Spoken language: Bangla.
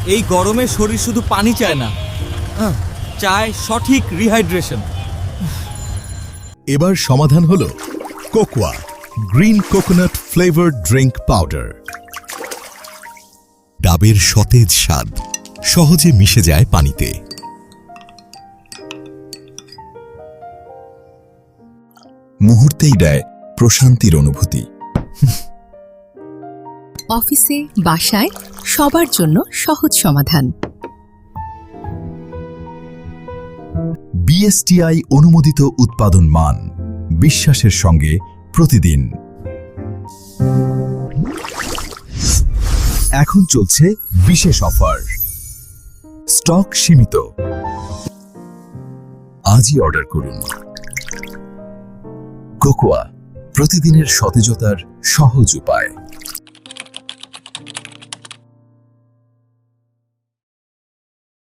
এই গরমে শরীর শুধু পানি চায় না, চায় সঠিক রিহাইড্রেশন। এবার সমাধান হলো cocoa green coconut flavour drink powder. ডাবের সতেজ স্বাদ সহজে মিশে যায় পানিতে। মুহূর্তেই দেয় প্রশান্তির অনুভূতি। অফিসে, বাসায় সবার জন্য সহজ সমাধান। বিএসটিআই অনুমোদিত উৎপাদন মান, বিশ্বাসের সঙ্গে প্রতিদিন। এখন চলছে বিশেষ অফার, স্টক সীমিত। আজই অর্ডার করুন। কোকোয়া, প্রতিদিনের সতেজতার সহজ উপায়।